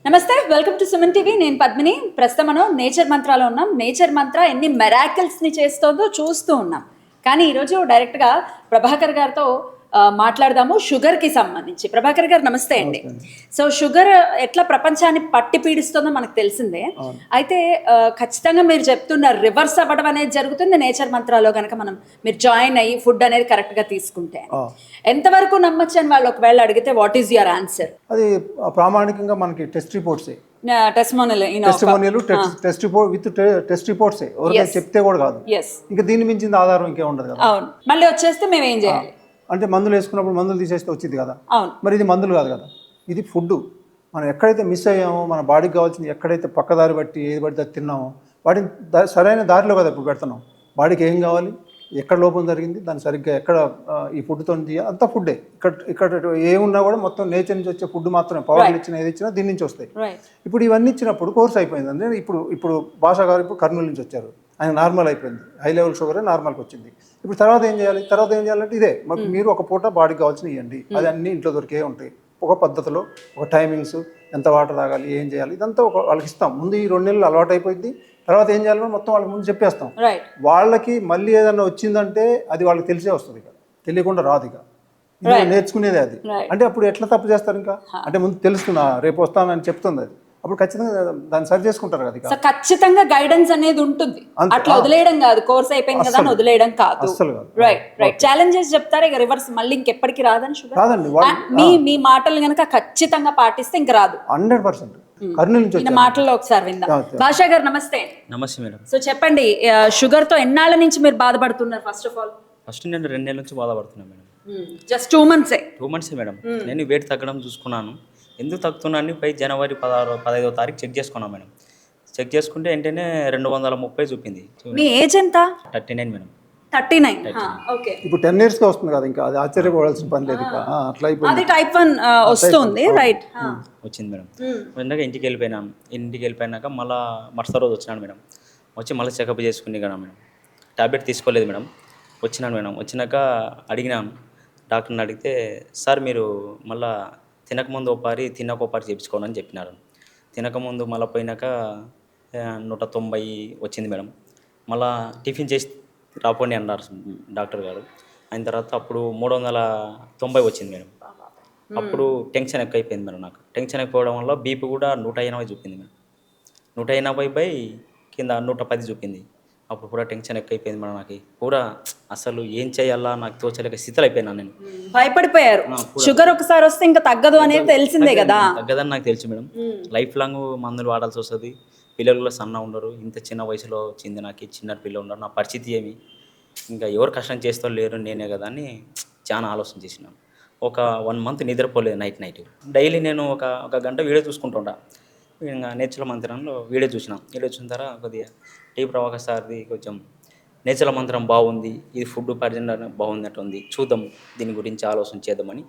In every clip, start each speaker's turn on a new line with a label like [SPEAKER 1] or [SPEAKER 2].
[SPEAKER 1] నమస్తే, welcome to Suman TV. నేను పద్మిని. ప్రస్తుతం మనం నేచర్ మంత్రాలో ఉన్నాం. నేచర్ మంత్ర ఎన్ని మెరాకిల్స్ని చేస్తుందో చూస్తూ ఉన్నాం. కానీ ఈరోజు డైరెక్ట్గా ప్రభాకర్ గారితో మాట్లాడదాము షుగర్కి సంబంధించి. ప్రభాకర్ గారు నమస్తే అండి. సో షుగర్ ఎట్లా ప్రపంచాన్ని పట్టి పీడిస్తుందో మనకు తెలిసిందే. అయితే ఖచ్చితంగా మీరు చెప్తున్నారు రివర్స్ అవ్వడం అనేది జరుగుతుంది నేచర్ మంత్రాలో కనుక మీరు జాయిన్ అయ్యి ఫుడ్ అనేది కరెక్ట్గా తీసుకుంటే. ఎంతవరకు నమ్మచ్చు అని వాళ్ళు ఒకవేళ అడిగితే వాట్ ఈస్ యువర్ ఆన్సర్?
[SPEAKER 2] అది ప్రామాణికంగా మనకి test reports
[SPEAKER 1] test
[SPEAKER 2] report with test reports ఎవరికైనా చెప్తే కూడా కాదు. ఇంకా దీన్ని మించింది ఆధారం ఇంకే ఉండదు కదా.
[SPEAKER 1] అవును, మళ్ళీ వచ్చేస్తే మేము ఏం చేయాలి
[SPEAKER 2] అంటే మందులు వేసుకున్నప్పుడు మందులు తీసేస్తే వచ్చింది కదా. మరి ఇది మందులు కాదు కదా, ఇది ఫుడ్. మనం ఎక్కడైతే మిస్ అయ్యామో, మన బాడీకి కావాల్సింది ఎక్కడైతే పక్కదారి బట్టి ఏది పడితే అది తిన్నామో వాటిని సరైన దారిలో కదా ఇప్పుడు పెడుతున్నాం. బాడీకి ఏం కావాలి, ఎక్కడ లోపం జరిగింది, దాన్ని సరిగ్గా ఎక్కడ ఈ ఫుడ్తో అంతా ఫుడ్డే. ఇక్కడ ఏమున్నా కూడా మొత్తం నేచర్ నుంచి వచ్చే ఫుడ్ మాత్రమే. పవర్లు ఇచ్చినా ఏది ఇచ్చినా దీని నుంచి వస్తాయి. ఇప్పుడు ఇవన్నీ ఇచ్చినప్పుడు కోర్స్ అయిపోయింది. అంటే ఇప్పుడు భాషా గారు ఇప్పుడు కర్నూలు నుంచి వచ్చారు, ఆయన నార్మల్ అయిపోయింది, హై లెవెల్ షుగరే నార్మల్కి వచ్చింది. ఇప్పుడు తర్వాత ఏం చేయాలంటే ఇదే మీరు ఒక పూట బాడీకి కావాల్సిన ఇవ్వండి. అది అన్నీ ఇంట్లో దొరికే ఉంటాయి. ఒక పద్ధతిలో ఒక టైమింగ్స్, ఎంత వాటర్ తాగాలి, ఏం చేయాలి, ఇదంతా వాళ్ళకి ఇస్తాం. ముందు ఈ 2 నెలలు అలవాటు అయిపోయింది. తర్వాత ఏం చేయాలో మొత్తం వాళ్ళకి ముందు చెప్పేస్తాం. వాళ్ళకి మళ్ళీ ఏదన్నా వచ్చిందంటే అది వాళ్ళకి తెలిసే వస్తుంది. ఇక తెలియకుండా రాదు. ఇక నేర్చుకునేదే అది. అంటే అప్పుడు ఎట్లా తప్పు చేస్తారు? ఇంకా అంటే ముందు తెలుస్తున్నా రేపు వస్తానని చెప్తుంది అది. అప్పుడు ఖచ్చితంగా దాన్ని సరి చేసుకుంటారు కదా.
[SPEAKER 1] సో ఖచ్చితంగా గైడెన్స్ అనేది ఉంటుంది. అట్లా వదిలేయడం కాదు, కోర్స్ అయిపోయింది కదా అని వదిలేయడం కాదు. రైట్. ఛాలెంజెస్ చెప్తారు ఇక రివర్స్ మళ్ళీ ఇంకెప్పటికి రాదని షుగర్ రాదండి. మీ మాటలు కనుక ఖచ్చితంగా పాటిస్తే ఇంక రాదు
[SPEAKER 2] 100%. కర్నూలు నుంచి
[SPEAKER 1] మాటల్లో ఒకసారి విందాం. భాషా గారు నమస్తే.
[SPEAKER 3] నమస్తే మేడం.
[SPEAKER 1] సో చెప్పండి, షుగర్ తో ఎన్నాళ్ళ నుంచి మీరు బాధపడుతున్నారు?
[SPEAKER 3] ఫస్ట్ నేను 2 నెలల నుంచి బాధపడుతున్నాను మేడం.
[SPEAKER 1] Just 2 months
[SPEAKER 3] madam. నేను వెయిట్ తగ్గడం చూసుకున్నాను. ఎందుకు తగ్గుతున్నాను పై జనవరి 15వ తారీఖు చెక్ చేసుకున్నాను మేడం. చెక్ చేసుకుంటే వెంటనే 230 చూపింది.
[SPEAKER 1] మీ ఏజ్ ఎంత?
[SPEAKER 3] 39 మేడం.
[SPEAKER 1] 39. ఓకే.
[SPEAKER 2] ఇప్పుడు 10 years వస్తుంది కదా, ఇంకా అది ఆశ్చర్యపోవాల్సిన పని లేదు. అట్లా
[SPEAKER 1] అది టైప్ 1 వస్తుంది. రైట్.
[SPEAKER 3] వచ్చింది మేడం. వెంటనే ఇంటికి వెళ్ళిపోయినాక మళ్ళీ మరుసటి రోజు వచ్చినాను మేడం. వచ్చి మళ్ళీ చెకప్ చేసుకుని కదా మేడం. టాబ్లెట్ తీసుకోలేదు మేడం. వచ్చినాను మేడం. వచ్చినాక అడిగినాను డాక్టర్ని. అడిగితే సార్ మీరు మళ్ళీ తినకముందు తినక ఓపారి చేయించుకోవాలని చెప్పినారు. తినకముందు మళ్ళీ పోయినాక 190 వచ్చింది మేడం. మళ్ళీ టిఫిన్ చేసి రాపోండి అన్నారు డాక్టర్ గారు. అయిన తర్వాత అప్పుడు 390 వచ్చింది మేడం. అప్పుడు టెన్షన్ ఎక్కువైపోయింది మేడం. నాకు టెన్షన్ ఎక్కువడం వల్ల బీపీ కూడా 180 చూపింది మేడం. 180 కింద 110 చూపింది. అప్పుడు కూడా టెన్షన్ ఎక్కువైపోయింది మేడం. నాకు కూడా అసలు ఏం చేయాలా నాకు తోచలేక స్థితిలో అయిపోయినాను. నేను
[SPEAKER 1] భయపడిపోయారు. షుగర్ ఒకసారి వస్తే ఇంకా తగ్గదు అనేది తెలిసిందే కదా.
[SPEAKER 3] తగ్గదని నాకు తెలుసు మేడం. లైఫ్ లాంగ్ మందులు వాడాల్సి వస్తుంది. పిల్లలు కూడా సన్న ఉండరు. ఇంత చిన్న వయసులో వచ్చింది నాకు. చిన్న పిల్లలు ఉన్నారు. నా పరిస్థితి ఏమి, ఇంకా ఎవరు కష్టం చేస్తూ లేరు, నేనే కదా అని చాలా ఆలోచన చేసినాను. ఒక 1 month నిద్రపోలేదు నైట్. డైలీ నేను ఒక గంట వీడియో చూసుకుంటుంటా. ఇంకా నేచురల్ మంత్రంలో వీడియో చూసిన తర్వాత కొద్దిగా టీ ప్రభాకర్ సార్ది కొంచెం నేచురల్ మంత్రం బాగుంది, ఇది ఫుడ్ పరిజన బాగుందట్టు ఉంది, చూద్దాం దీని గురించి ఆలోచన చేద్దామని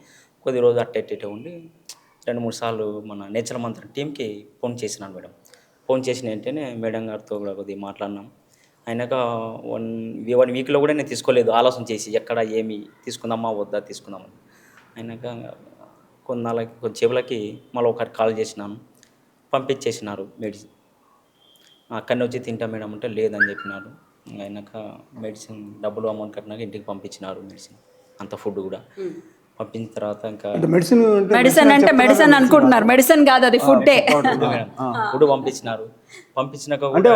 [SPEAKER 3] కొద్ది రోజు అట్టే ఉండి 2-3 సార్లు మన నేచురల్ మంత్రం టీంకి ఫోన్ చేసినాను మేడం. ఫోన్ చేసిన వెంటనే మేడం గారితో కూడా కొద్దిగా మాట్లాడినాం. అయినాక 1 వీక్లో కూడా నేను తీసుకోలేదు, ఆలోచన చేసి ఎక్కడ ఏమి తీసుకుందామా వద్దా తీసుకుందామని. అయినాక కొద్ది చేపలకి మళ్ళీ ఒకరికి కాల్ చేసినాను. పంపించేసినారు మెడిసిన్. అక్కడి వచ్చి తింటా మేడం అంటే లేదని చెప్పినారు. అయినాక మెడిసిన్ డబ్బులు అమౌంట్ కట్టినాక ఇంటికి పంపించినారు మెడిసిన్ అంత ఫుడ్ కూడా. పంపించిన తర్వాత ఇంకా
[SPEAKER 1] మెడిసిన్ అంటే మెడిసిన్ అనుకుంటున్నారు, మెడిసిన్ కాదు అది ఫుడ్.
[SPEAKER 3] ఫుడ్ పంపించినాక
[SPEAKER 2] అంటే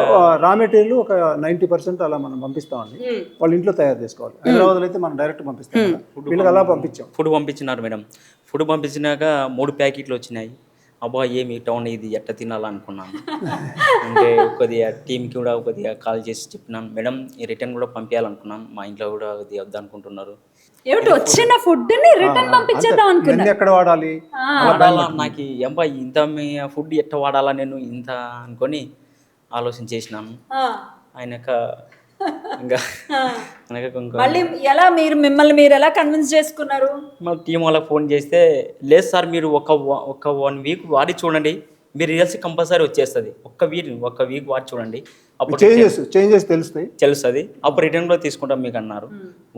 [SPEAKER 2] రా మెటీరియల్ ఒక 90% అలా మనం పంపిస్తామండి. వాళ్ళు ఇంట్లో తయారు చేసుకోవాలి. హైదరాబాద్లో అయితే మనం డైరెక్ట్ పంపిస్తాం. వీళ్ళకి అలా పంపించాం.
[SPEAKER 3] ఫుడ్ పంపించినారు మేడం. ఫుడ్ పంపించినాక 3 ప్యాకెట్లు వచ్చినాయి. అబ్బా ఏమి టౌన్ ఇది ఎట్ట తినాలనుకున్నాను. అంటే కొద్దిగా టీంకి కూడా కొద్దిగా కాల్ చేసి చెప్పినాను, మేడం ఈ రిటర్న్ కూడా పంపించాలనుకున్నాను, మా ఇంట్లో కూడా కొద్దిగా వద్దనుకుంటున్నారు.
[SPEAKER 1] వచ్చిన ఫుడ్ ని రిటర్న్ పంపించేద్దాం అనుకున్నాను.
[SPEAKER 2] ఎక్కడ వాడాలి
[SPEAKER 3] నాకు ఎంబా ఇంత ఫుడ్ ఎట్ట వాడాలా నేను ఇంత అనుకొని ఆలోచన చేసినాను. అయినాక ఇంకా
[SPEAKER 1] ఎలా మిమ్మల్ని మీరు ఎలా కన్విన్స్ చేసుకున్నారు?
[SPEAKER 3] మా టీం వాళ్ళకి ఫోన్ చేస్తే లేదు సార్ మీరు ఒక 1 week వాడి చూడండి, మీ రిజల్ట్స్ కంపల్సరీ వచ్చేస్తుంది. ఒక్క వీక్ వాడి చూడండి, అప్పుడు
[SPEAKER 2] చేంజెస్ తెలుస్తుంది.
[SPEAKER 3] అప్పుడు రిటర్న్ లో తీసుకుంటాం మీకు అన్నారు.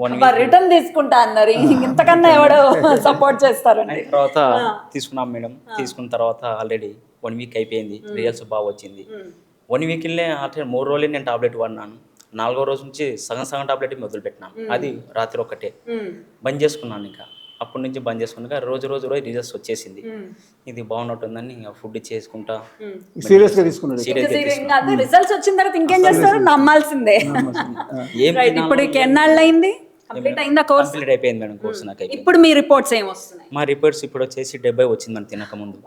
[SPEAKER 1] 1 week రిటర్న్ తీసుకుంటా అన్నారు. ఇంతకన్నా ఎవడో సపోర్ట్ చేస్తారు.
[SPEAKER 3] తర్వాత తీసుకున్నాం మేడం. తీసుకున్న తర్వాత ఆల్రెడీ 1 వీక్ అయిపోయింది, రిజల్ట్స్ బాగా వచ్చింది. 1 వీక్లే అంటే 3 రోజులే నేను టాబ్లెట్ వాడినాను. 4వ రోజు నుంచి సగం టాబ్లెట్ మొదలుపెట్టినాను. అది రాత్రి ఒక్కటే బంద్ చేసుకున్నాను. ఇంకా అప్పటి నుంచి బంద్ చేసుకున్నాక రోజు రిజల్ట్స్ వచ్చేసింది. ఇది బాగున్నట్టుందని ఇంకా ఫుడ్ చేసుకుంటా
[SPEAKER 2] సీరియస్గా తీసుకున్నాడు.
[SPEAKER 1] రిజల్ట్స్ వచ్చిన తర్వాత ఇంకేం చేస్తారు, నమ్మాల్సిందే. Right. ఇప్పుడు ఎన్నాళ్ళు అయింది, కంప్లీట్ అయిందా కోర్స్?
[SPEAKER 3] కంప్లీట్ అయిపోయింది మేడం కోర్స్ నాకు.
[SPEAKER 1] ఇప్పుడు మీ రిపోర్ట్స్ ఏం వస్తున్నాయి?
[SPEAKER 3] మా రిపోర్ట్స్ ఇప్పుడు వచ్చేసి 70 వచ్చింది మనం తినక ముందు.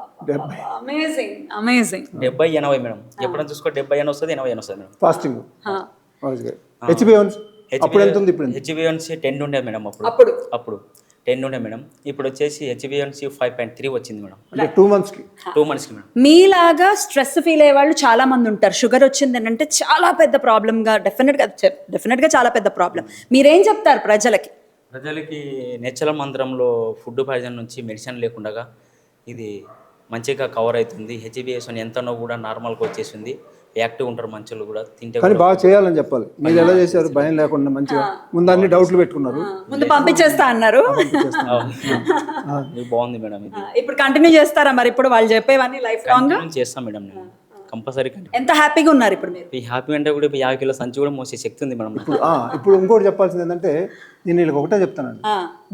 [SPEAKER 1] Amazing amazing.
[SPEAKER 3] 70-80 మేడం. ఎప్పుడైనా చూసుకో 70 వస్తుంది, 80 వస్తుంది మేడం
[SPEAKER 2] ఫాస్టింగ్. అప్పుడు ఎంత ఉంది? ఇప్పుడు
[SPEAKER 3] హెచ్బిఎన్సీ 10 ఉండే మేడం అప్పుడు 10 ఉండే మేడం. ఇప్పుడు వచ్చేసి హెచ్బిఎన్సీ 5.3 వచ్చింది మేడం.
[SPEAKER 2] అంటే 2 మంత్స్కి
[SPEAKER 3] మేడం.
[SPEAKER 1] మీలాగా స్ట్రెస్ ఫీల్ అయ్యే వాళ్ళు చాలా మంది ఉంటారు. షుగర్ వచ్చింది అంటే చాలా పెద్ద ప్రాబ్లంగా డెఫినెట్గా చాలా పెద్ద ప్రాబ్లం. మీరేం చెప్తారు ప్రజలకి?
[SPEAKER 3] నేచురల్ మంత్రంలో ఫుడ్ పాయిజన్ నుంచి మెడిసిన్ లేకుండా ఇది మంచిగా కవర్ అవుతుంది. హెచ్బిఎస్ ఎంతనో కూడా నార్మల్గా వచ్చేసింది. యాక్టివ్ ఉంటారు మనుషులు కూడా, తింటే
[SPEAKER 2] కానీ బాగా చేయాలని చెప్పాలి. మీరు ఎలా చేశారు? భయం లేకుండా మంచిగా ముందు అన్ని డౌట్లు పెట్టుకున్నారు,
[SPEAKER 1] ముందు పంపించేస్తా అన్నారు.
[SPEAKER 3] బాగుంది మేడం. ఇది
[SPEAKER 1] ఇప్పుడు కంటిన్యూ చేస్తారా మరి? ఇప్పుడు వాళ్ళు చెప్పేవన్నీ లైఫ్ లాంగ్
[SPEAKER 3] చేస్తాం మేడం. నేను కంపల్సరీ.
[SPEAKER 1] ఎంత హ్యాపీగా ఉన్నారు ఇప్పుడు మీరు?
[SPEAKER 3] ఈ హ్యాపీ అంటే కూడా 50 కిలో సంచి కూడా మోసే శక్తి ఉంది మేడం.
[SPEAKER 2] ఇప్పుడు ఇంకోటి చెప్పాల్సింది ఏంటంటే, నేను వీళ్ళకి ఒకటే చెప్తానండి,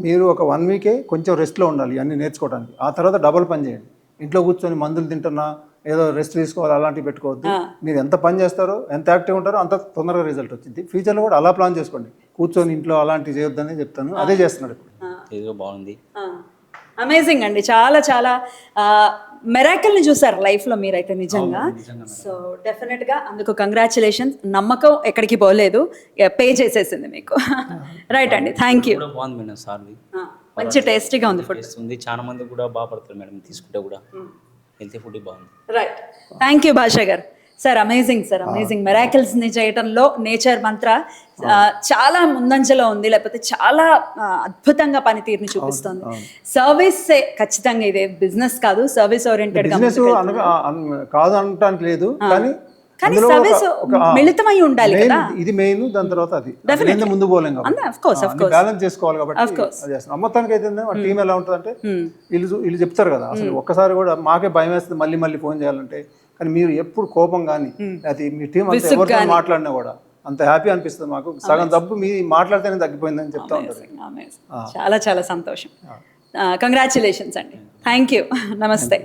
[SPEAKER 2] మీరు ఒక 1 వీకే కొంచెం రెస్ట్లో ఉండాలి అన్నీ నేర్చుకోవడానికి. ఆ తర్వాత డబుల్ పని చేయండి. ఇంట్లో కూర్చొని మందులు తింటున్నా ఏదో రెస్ట్ తీసుకోవాలి అలాంటివి పెట్టుకోవద్దు. మీరు ఎంత పని చేస్తారో, ఎంత యాక్టివ్ ఉంటారో అంత తొందరగా రిజల్ట్ వచ్చింది. ఫ్యూచర్లో కూడా అలా ప్లాన్ చేసుకోండి. కూర్చొని ఇంట్లో అలాంటివి చేయొద్దని చెప్తాను. అదే చేస్తున్నాడు ఇప్పుడు.
[SPEAKER 3] బాగుంది.
[SPEAKER 1] అమేజింగ్ అండి. చాలా చాలా మెరాకిల్ని చూసారు లైఫ్లో మీరైతే నిజంగా. సో డెఫినెట్గా అందుకు కంగ్రాచులేషన్స్. నమ్మకం ఎక్కడికి పోలేదు, పే చేసేసింది మీకు. రైట్ అండి, థ్యాంక్ యూ.
[SPEAKER 3] బాగుంది మేడం. సార్ది
[SPEAKER 1] మంచి టేస్టీగా ఉంది ఫుడ్.
[SPEAKER 3] చాలా మంది కూడా బాగా పడతారు మేడం తీసుకుంటే కూడా. హెల్తీ ఫుడ్ బాగుంది.
[SPEAKER 1] రైట్, థ్యాంక్ యూ భాషా గారు. Sir amazing, sir amazing. మెరాకిల్స్ని చేయడంలో నేచర్ మంత్ర చాలా ముందంజలో ఉంది, లేకపోతే చాలా అద్భుతంగా పనితీరుని చూపిస్తుంది. సర్వీస్ ఖచ్చితంగా ఇదే బిజినెస్ కాదు, సర్వీస్ ఓరియంటెడ్
[SPEAKER 2] కాదు అనటానికి లేదు,
[SPEAKER 1] కానీ సర్వీస్ మిళితమై ఉండాలి కదా.
[SPEAKER 2] ఇది మెయిన్, దాని తర్వాత అది ముందు పోలేం కాబట్టి బ్యాలెన్స్ చేసుకోవాలి. కాబట్టి అమ్మతానికి అయితే టీం ఎలా ఉంటుంది అంటే, వీళ్ళు చెప్తారు కదా, అసలు ఒక్కసారి కూడా మాకే భయం వేస్తుంది మళ్ళీ ఫోన్ చేయాలంటే. కానీ మీరు ఎప్పుడు కోపం కానీ అది మీ టీం అంతా ఎవరితో మాట్లాడినా కూడా అంత హ్యాపీ అనిపిస్తుంది మాకు. సగం డబ్బు మీ మాట్లాడితేనే తగ్గిపోయిందని చెప్తా ఉంటారు.
[SPEAKER 1] చాలా చాలా సంతోషం. కంగ్రాచులేషన్స్ అండి. Thank you. నమస్తే.